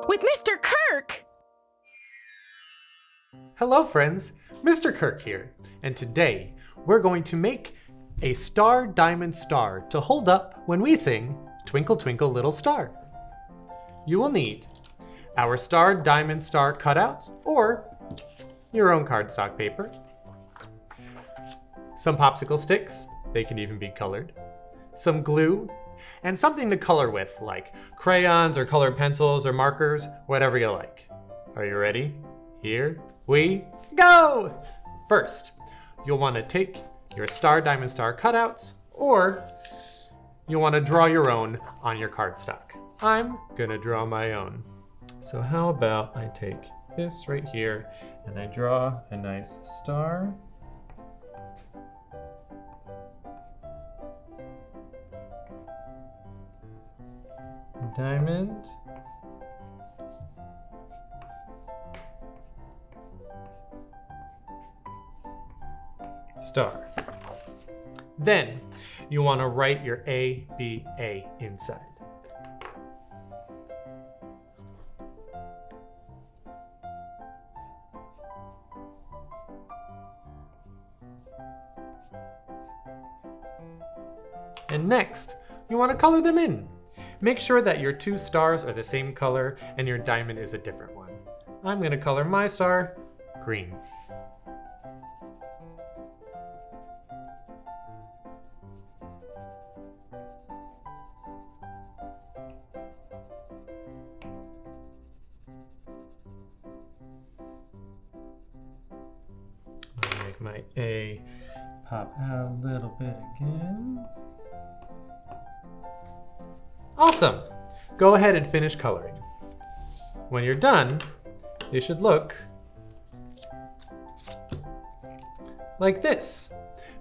with Mr. Kirk! Hello friends, Mr. Kirk here, and today we're going to make a star diamond star to hold up when we sing Twinkle Twinkle Little Star. You will need our star diamond star cutouts or your own cardstock paper, some popsicle sticks, they can even be colored, some glue, and something to color with like crayons or colored pencils or markers, whatever you like. Are you ready? Here we go! First, you'll want to take your star diamond star cutouts, or you'll want to draw your own on your cardstock. I'm gonna draw my own. So how about I take this right here and I draw a nice star. Diamond. Star. Then you want to write your A, B, A inside. And next, you want to color them in. Make sure that your two stars are the same color and your diamond is a different one. I'm going to color my star green. I'll make my A pop out a little bit again. Awesome! Go ahead and finish coloring. When you're done, they should look like this.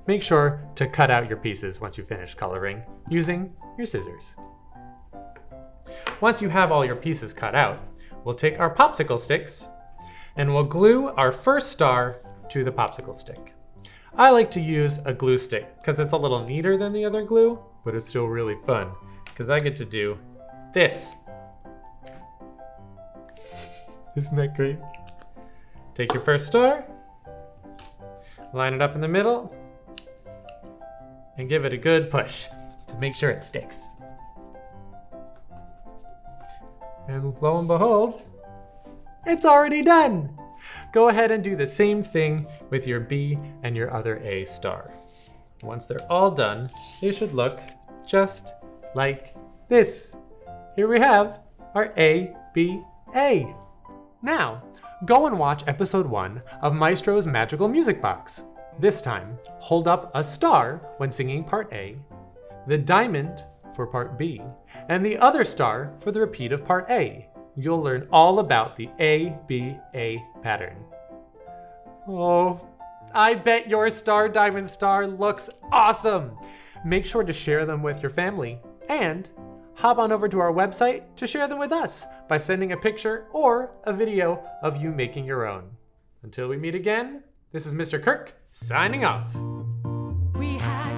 Make sure to cut out your pieces once you finish coloring using your scissors. Once you have all your pieces cut out, we'll take our popsicle sticks and we'll glue our first star to the popsicle stick. I like to use a glue stick because it's a little neater than the other glue, but it's still really fun because I get to do this. Isn't that great? Take your first star, line it up in the middle, and give it a good push to make sure it sticks. And lo and behold, it's already done. Go ahead and do the same thing with your B and your other A star. Once they're all done, they should look just like this. Here we have our A, B, A. Now, go and watch episode 1 of Maestro's Magical Music Box. This time, hold up a star when singing part A, the diamond for part B, and the other star for the repeat of part A. You'll learn all about the A, B, A pattern. Oh, I bet your star diamond star looks awesome! Make sure to share them with your family and hop on over to our website to share them with us by sending a picture or a video of you making your own. Until we meet again, this is Mr. Kirk signing off. We had